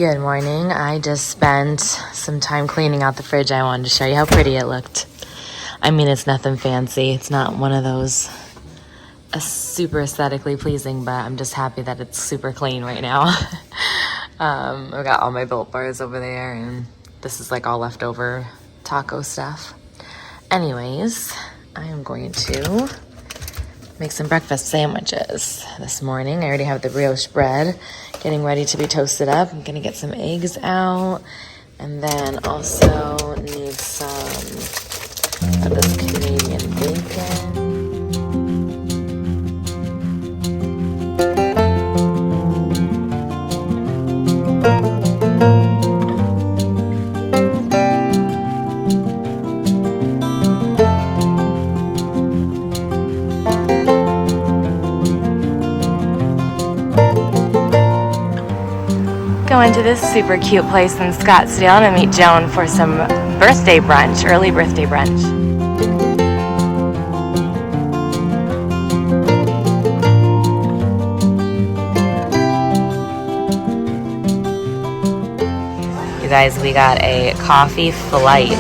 Good morning. I just spent some time cleaning out the fridge. I wanted to show you how pretty it looked. I mean, it's nothing fancy. It's not one of those super aesthetically pleasing, but I'm just happy that it's super clean right now. I've got all my Built Bars over there, and this is like all leftover taco stuff. Anyways, I am going to make some breakfast sandwiches this morning. I already have the brioche bread getting ready to be toasted up. I'm gonna get some eggs out, and then also need some of this Canadian bacon. Going to this super cute place in Scottsdale to meet Joan for some birthday brunch, early birthday brunch. You guys, we got a coffee flight.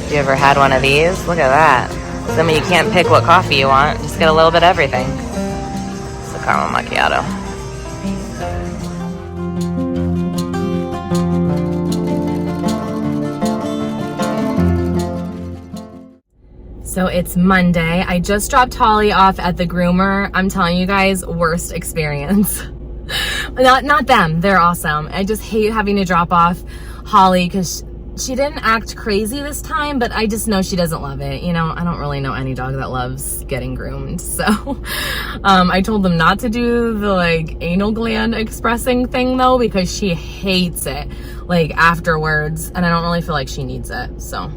You ever had one of these? Look at that. So, I mean, you can't pick what coffee you want. Just get a little bit of everything. It's a caramel macchiato. So it's Monday. I just dropped Holly off at the groomer. I'm telling you guys, worst experience. Not them, they're awesome. I just hate having to drop off Holly because she didn't act crazy this time, but I just know she doesn't love it. You know, I don't really know any dog that loves getting groomed. So I told them not to do the like anal gland expressing thing though, because she hates it like afterwards, and I don't really feel like she needs it. So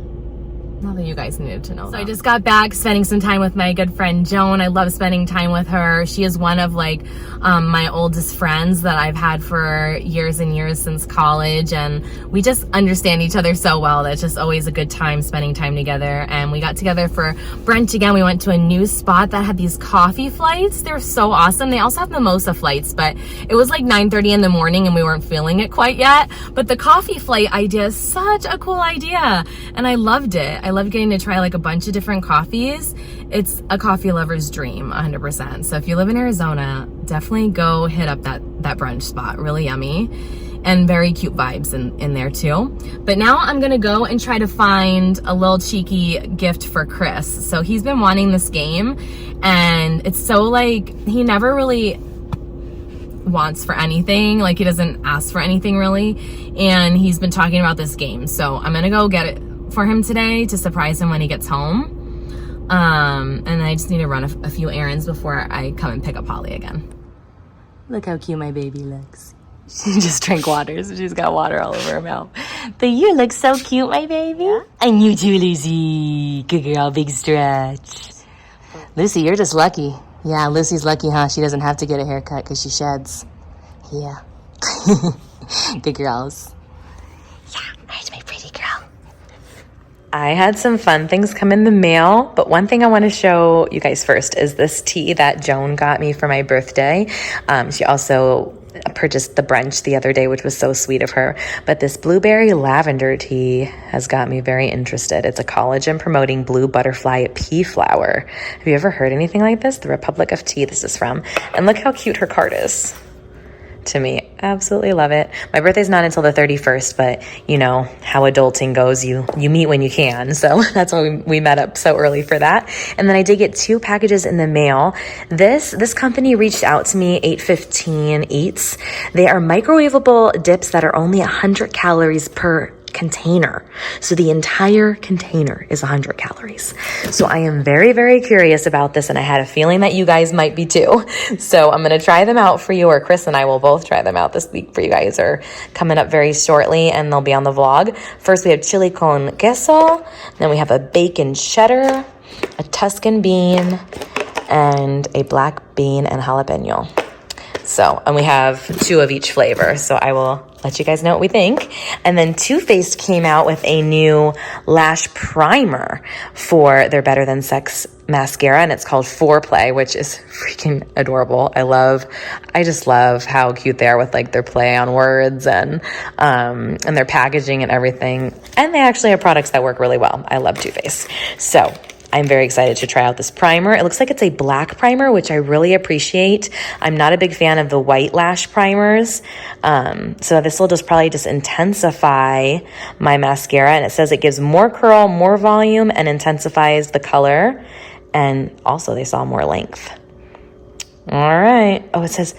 not that you guys needed to know. So I just got back spending some time with my good friend Joan. I love spending time with her. She is one of like my oldest friends that I've had for years and years since college, and we just understand each other so well that it's just always a good time spending time together. And we got together for brunch again. We went to a new spot that had these coffee flights. They're so awesome. They also have mimosa flights, but it was like 9:30 in the morning and we weren't feeling it quite yet. But the coffee flight idea is such a cool idea, and I loved it. I love getting to try like a bunch of different coffees. It's a coffee lover's dream, 100%. So if you live in Arizona, definitely go hit up that brunch spot. Really yummy and very cute vibes in there too. But now I'm gonna go and try to find a little cheeky gift for Chris. So he's been wanting this game, and it's so like, he never really wants for anything. Like, he doesn't ask for anything really, and he's been talking about this game. So I'm gonna go get it for him today to surprise him when he gets home. And I just need to run a few errands before I come and pick up Holly again. Look how cute my baby looks. She just drank water, so she's got water all over her mouth. But you look so cute, my baby. Yeah. And you too, Lucy. Good girl, big stretch. Lucy, you're just lucky. Yeah, Lucy's lucky, huh? She doesn't have to get a haircut because she sheds. Yeah. Good girls. Yeah, there's my pretty girl. I had some fun things come in the mail, but one thing I want to show you guys first is this tea that Joan got me for my birthday. She also purchased the brunch the other day, which was so sweet of her. But this blueberry lavender tea has got me very interested. It's a collagen promoting blue butterfly pea flower. Have you ever heard anything like this? The Republic of Tea this is from. And look how cute her card is. To me, absolutely love it. My birthday's not until the 31st, but you know how adulting goes. You meet when you can. So that's why we met up so early for that. And then I did get 2 packages in the mail. This company reached out to me, 815 Eats. They are microwavable dips that are only 100 calories per container. So the entire container is 100 calories. So I am very, very curious about this, and I had a feeling that you guys might be too. So I'm going to try them out for you, or Chris and I will both try them out this week for you guys. Are coming up very shortly, and they'll be on the vlog. First, we have chili con queso. Then we have a bacon cheddar, a Tuscan bean, and a black bean and jalapeno. So, and we have 2 of each flavor. So I will let you guys know what we think. And then Too Faced came out with a new lash primer for their Better Than Sex mascara, and it's called Foreplay, which is freaking adorable. I just love how cute they are with like their play on words and their packaging and everything. And they actually have products that work really well. I love Too Faced. So I'm very excited to try out this primer. It looks like it's a black primer, which I really appreciate. I'm not a big fan of the white lash primers. So this will probably just intensify my mascara. And it says it gives more curl, more volume, and intensifies the color. And also they saw more length. All right. Oh, it says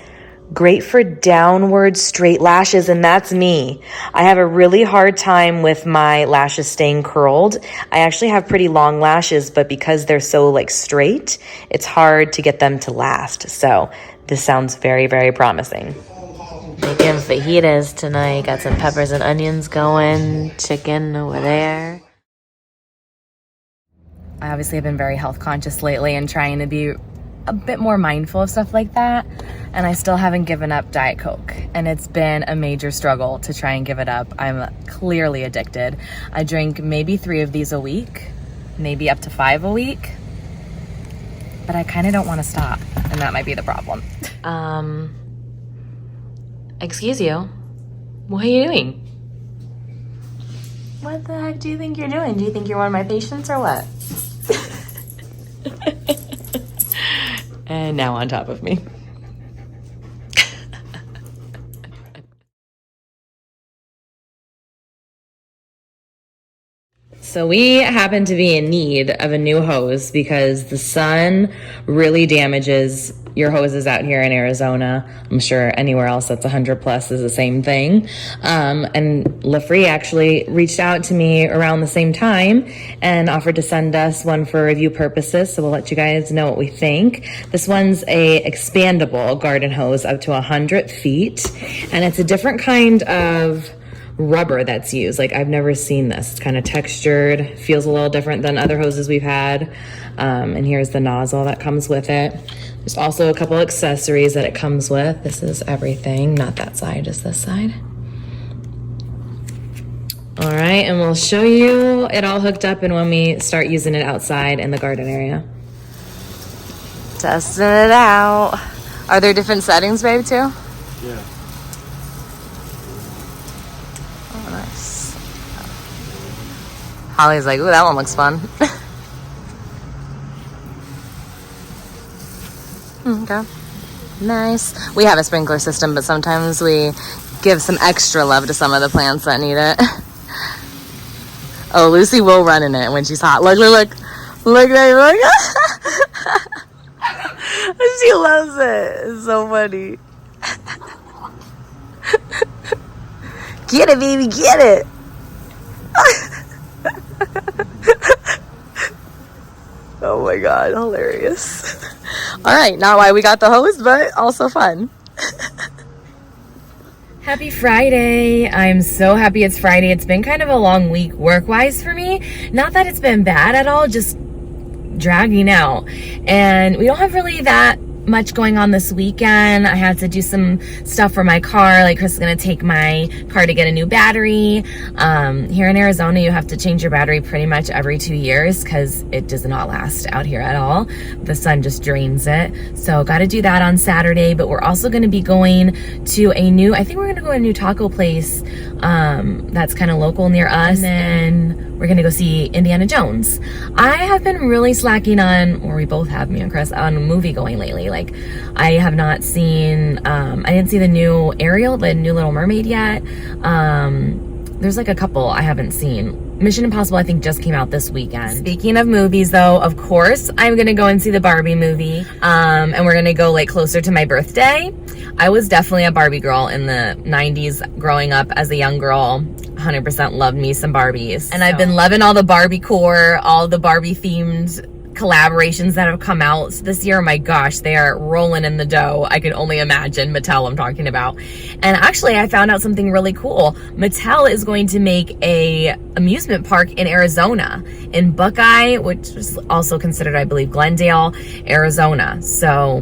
great for downward straight lashes, and that's me. I have a really hard time with my lashes staying curled. I actually have pretty long lashes, but because they're so like straight, it's hard to get them to last. So this sounds very, very promising. Making fajitas tonight. Got some peppers and onions going. Chicken over there. I obviously have been very health conscious lately and trying to be a bit more mindful of stuff like that, and I still haven't given up Diet Coke, and it's been a major struggle to try and give it up. I'm clearly addicted. I drink maybe 3 of these a week, maybe up to 5 a week, but I kind of don't want to stop, and that might be the problem. Excuse you, what are you doing? What the heck do you think you're doing? Do you think you're one of my patients or what? And now on top of me. So we happen to be in need of a new hose because the sun really damages your hoses out here in Arizona. I'm sure anywhere else that's 100 plus is the same thing. And Lefree actually reached out to me around the same time and offered to send us one for review purposes. So we'll let you guys know what we think. This one's a expandable garden hose up to 100 feet. And it's a different kind of rubber that's used. Like, I've never seen this. It's kind of textured, feels a little different than other hoses we've had. And here's the nozzle that comes with it. There's also a couple accessories that it comes with. This is everything, not that side, just this side. All right, and we'll show you it all hooked up and when we start using it outside in the garden area. Testing it out. Are there different settings, babe, too? Yeah. Holly's like, ooh, that one looks fun. Okay. Nice. We have a sprinkler system, but sometimes we give some extra love to some of the plants that need it. Oh, Lucy will run in it when she's hot. Look, look, look. Look, look. She loves it. It's so funny. Get it, baby, get it. Oh my God, hilarious. All right, not why we got the hose, but also fun. Happy Friday. I'm so happy it's Friday. It's been kind of a long week work-wise for me. Not that it's been bad at all, just dragging out. And we don't have really that much going on this weekend. I had to do some stuff for my car. Like, Chris is gonna take my car to get a new battery. Here in Arizona, you have to change your battery pretty much every 2 years because it does not last out here at all. The sun just drains it. So got to do that on Saturday, but we're also gonna be going to I think we're gonna go to a new taco place that's kind of local near us. And then we're gonna go see Indiana Jones. I have been really slacking on, or we both have, me and Chris, on movie going lately. Like, I have not seen, I didn't see the new Ariel, the new Little Mermaid yet. There's like a couple I haven't seen. Mission Impossible, I think, just came out this weekend. Speaking of movies, though, of course, I'm gonna go and see the Barbie movie. And we're gonna go like closer to my birthday. I was definitely a Barbie girl in the 90s growing up as a young girl. 100% loved me some Barbies. And I've been loving all the Barbie core, all the Barbie themed collaborations that have come out this year. My gosh, they are rolling in the dough. I can only imagine. Mattel I'm talking about. And actually, I found out something really cool. Mattel is going to make a amusement park in Arizona, in Buckeye, which is also considered, I believe, Glendale, Arizona. So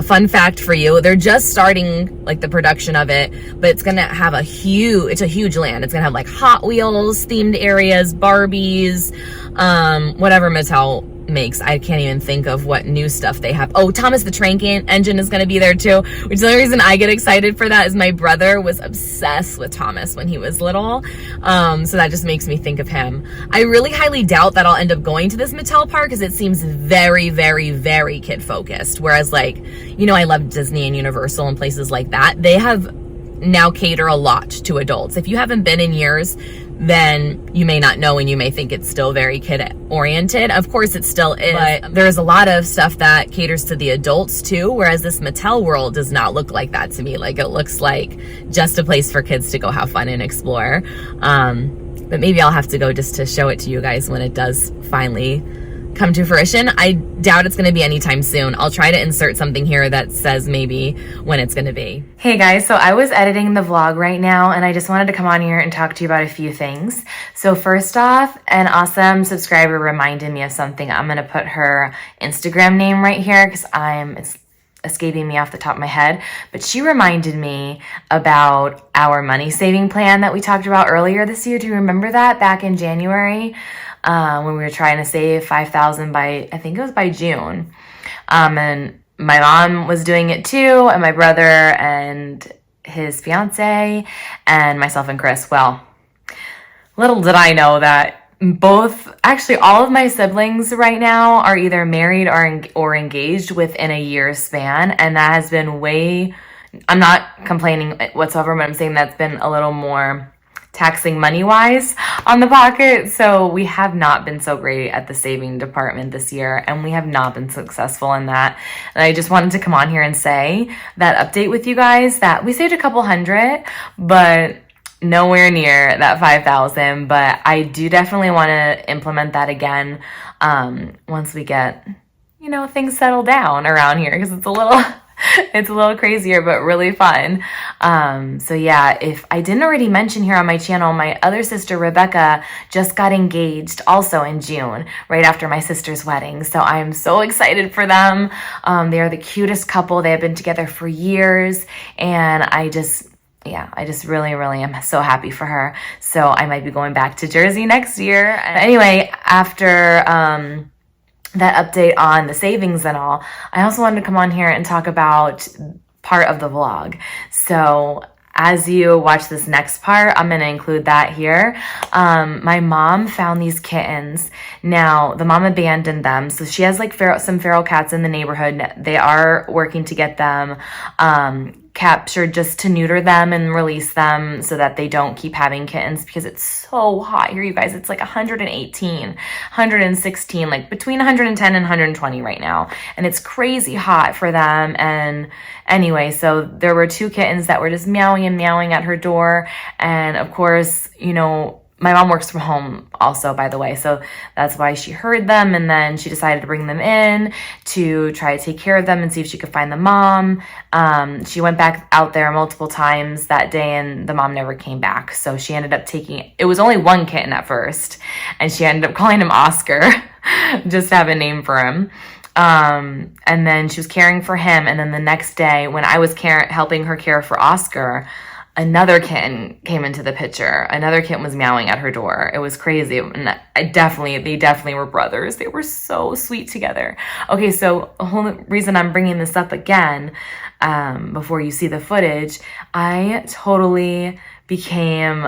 fun fact for you, they're just starting like the production of it, but it's gonna have a huge land. It's gonna have like Hot Wheels themed areas, Barbies, whatever Mattel makes. I can't even think of what new stuff they have. Oh, Thomas the Train Engine is going to be there too, which is the only reason I get excited for that is my brother was obsessed with Thomas when he was little. So that just makes me think of him. I really highly doubt that I'll end up going to this Mattel park because it seems very, very, very kid focused. Whereas like, you know, I love Disney and Universal and places like that. They have now cater a lot to adults. If you haven't been in years, then you may not know and you may think it's still very kid oriented. Of course it still is, but there's a lot of stuff that caters to the adults too, whereas this Mattel world does not look like that to me. Like it looks like just a place for kids to go have fun and explore. But maybe I'll have to go just to show it to you guys when it does finally come to fruition. I doubt it's going to be anytime soon. I'll try to insert something here that says maybe when it's going to be. Hey guys, so I was editing the vlog right now and I just wanted to come on here and talk to you about a few things. So first off, an awesome subscriber reminded me of something. I'm going to put her Instagram name right here because it's escaping me off the top of my head, but she reminded me about our money saving plan that we talked about earlier this year. Do you remember that back in January? When we were trying to save $5,000 by, I think it was by June. And my mom was doing it too, and my brother and his fiance, and myself and Chris. Well, little did I know that actually all of my siblings right now are either married or engaged within a year span. And that has been I'm not complaining whatsoever, but I'm saying that's been a little more taxing money-wise on the pocket. So we have not been so great at the saving department this year, and we have not been successful in that. And I just wanted to come on here and say that update with you guys that we saved a couple hundred, but nowhere near that 5,000. But I do definitely want to implement that again once we get, you know, things settle down around here, because it's a little crazier, but really fun. So yeah, if I didn't already mention here on my channel, my other sister, Rebecca, just got engaged also in June, right after my sister's wedding. So I am so excited for them. They are the cutest couple. They have been together for years, and I just really, really am so happy for her. So I might be going back to Jersey next year. Anyway, after, that update on the savings and all, I also wanted to come on here and talk about part of the vlog. So as you watch this next part, I'm going to include that here. My mom found these kittens. Now, the mom abandoned them. So she has like some feral cats in the neighborhood. They are working to get them captured just to neuter them and release them so that they don't keep having kittens, because it's so hot here, you guys. It's like 118, 116, like between 110 and 120 right now. And it's crazy hot for them. And anyway, so there were 2 kittens that were just meowing and meowing at her door. And of course, you know, my mom works from home also, by the way, so that's why she heard them, and then she decided to bring them in to try to take care of them and see if she could find the mom. She went back out there multiple times that day, and the mom never came back, so she ended up it was only 1 kitten at first, and she ended up calling him Oscar, just to have a name for him. And then she was caring for him, and then the next day, when I was helping her care for Oscar, another kitten came into the picture. Another kitten was meowing at her door. It was crazy. And they definitely were brothers. They were so sweet together. Okay, so the whole reason I'm bringing this up again, before you see the footage, I totally became,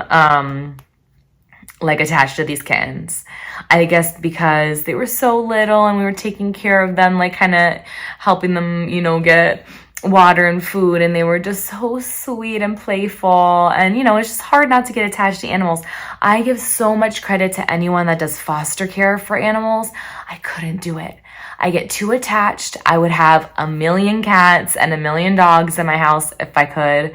like attached to these kittens. I guess because they were so little and we were taking care of them, like kind of helping them, you know, get water and food, and they were just so sweet and playful. And you know, it's just hard not to get attached to animals. I give so much credit to anyone that does foster care for animals. I couldn't do it. I get too attached. I would have 1,000,000 cats and 1,000,000 dogs in my house if I could,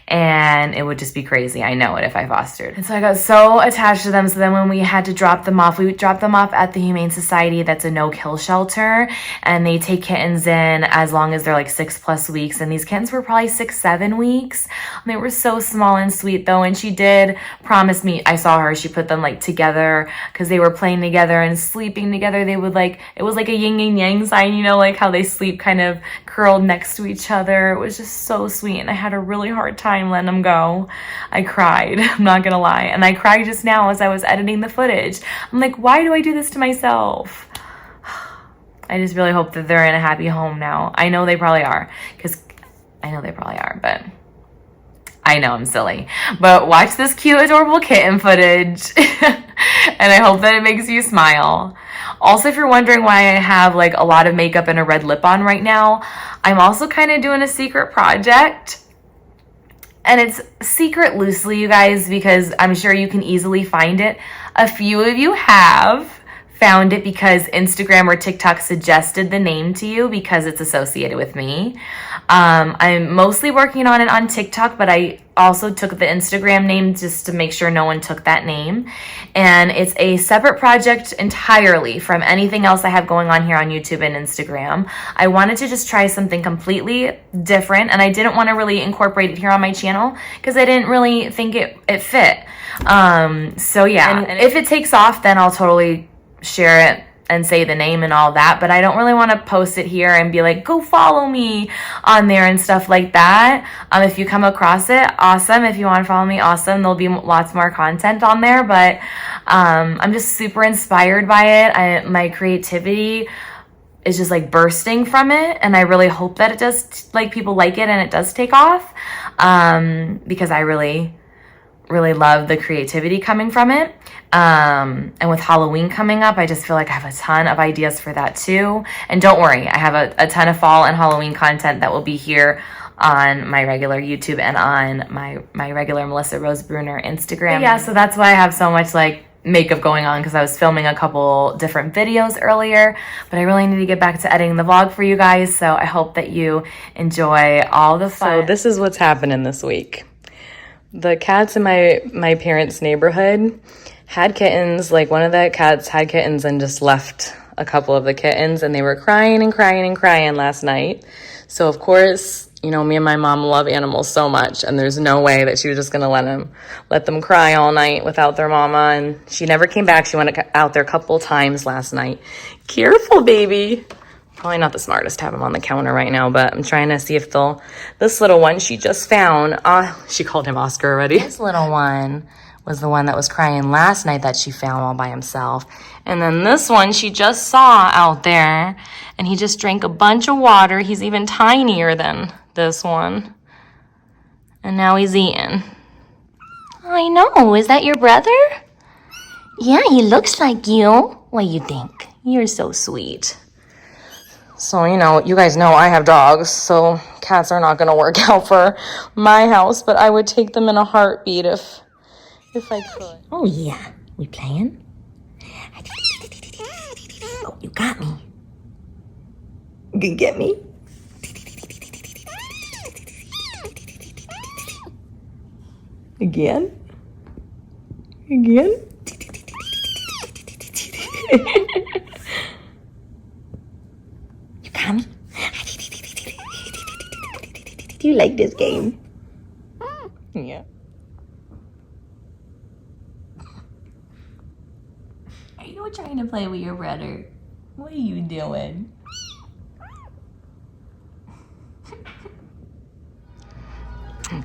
and it would just be crazy. I know it if I fostered. And so I got so attached to them. So then when we had to drop them off, we would drop them off at the Humane Society. That's a no-kill shelter, and they take kittens in as long as they're like 6+ weeks. And these kittens were probably 6-7 weeks. And they were so small and sweet though. And she did promise me, I saw her, she put them like together because they were playing together and sleeping together. They would like, it was like a yin and yang sign, you know, like how they sleep kind of curled next to each other. It was just so sweet, and I had a really hard time letting them go. I cried, I'm not gonna lie. And I cried just now as I was editing the footage. I'm like, why do I do this to myself? I just really hope that they're in a happy home now. I know they probably are, but I know I'm silly. But watch this cute, adorable kitten footage. And I hope that it makes you smile. Also, if you're wondering why I have like a lot of makeup and a red lip on right now, I'm also kind of doing a secret project. And it's secret loosely, you guys, because I'm sure you can easily find it. A few of you have found it because Instagram or TikTok suggested the name to you because it's associated with me. I'm mostly working on it on TikTok, but I also took the Instagram name just to make sure no one took that name. And it's a separate project entirely from anything else I have going on here on YouTube and Instagram. I wanted to just try something completely different, and I didn't want to really incorporate it here on my channel because I didn't really think it fit. So yeah, and if it takes off, then I'll totally share it and say the name and all that, but I don't really want to post it here and be like, go follow me on there and stuff like that. If you come across it, awesome. If you want to follow me, awesome. There'll be lots more content on there, but I'm just super inspired by it. My creativity is just like bursting from it, and I really hope that it does, like, people like it and it does take off, because I really love the creativity coming from it. And with Halloween coming up, I just feel like I have a ton of ideas for that too. And don't worry, I have a ton of fall and Halloween content that will be here on my regular YouTube and on my regular Melissa Rose Bruner Instagram. But yeah, so that's why I have so much like makeup going on, because I was filming a couple different videos earlier, but I really need to get back to editing the vlog for you guys. So I hope that you enjoy all the fun. So this is what's happening this week. The cats in my parents' neighborhood had kittens. Like, one of the cats had kittens and just left a couple of the kittens, and they were crying and crying and crying last night. So of course, you know, me and my mom love animals so much, and there's no way that she was just gonna let them cry all night without their mama. And she never came back. She went out there a couple times last night. Careful, baby. Probably not the smartest to have him on the counter right now, but I'm trying to see if this little one she just found, she called him Oscar already. This little one was the one that was crying last night that she found all by himself. And then this one she just saw out there, and he just drank a bunch of water. He's even tinier than this one. And now he's eating. I know, is that your brother? Yeah, he looks like you. What do you think? You're so sweet. So, you know, you guys know I have dogs, so cats are not going to work out for my house, but I would take them in a heartbeat if I could. Oh, yeah. We playing? Oh, you got me. You can get me? Again? Again? You got me? Do you like this game? Yeah. Are you trying to play with your brother? What are you doing?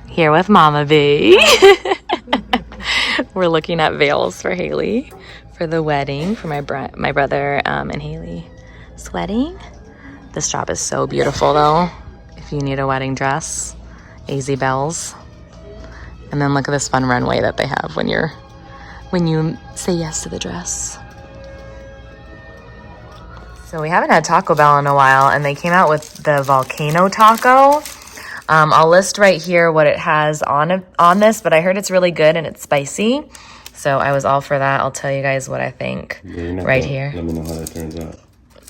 Here with Mama B. We're looking at veils for Haley for the wedding for my brother and Haley's wedding. This shop is so beautiful though. If you need a wedding dress, AZ Bells. And then look at this fun runway that they have when you say yes to the dress. So we haven't had Taco Bell in a while, and they came out with the volcano taco. I'll list right here what it has on this, but I heard it's really good and it's spicy. So I was all for that. I'll tell you guys what I think right here. Let me know how that turns out.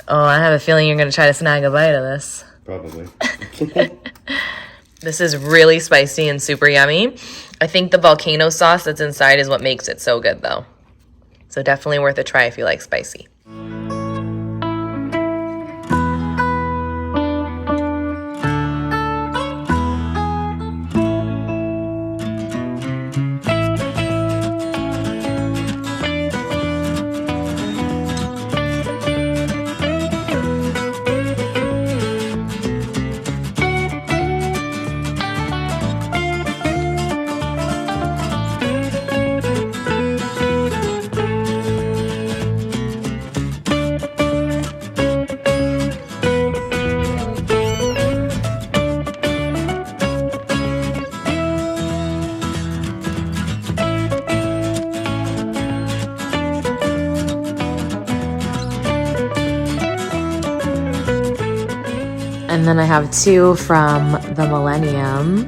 Oh, I have a feeling you're going to try to snag a bite of this. Probably. This is really spicy and super yummy. I think the volcano sauce that's inside is what makes it so good, though. So definitely worth a try if you like spicy. And then I have two from the Millennium.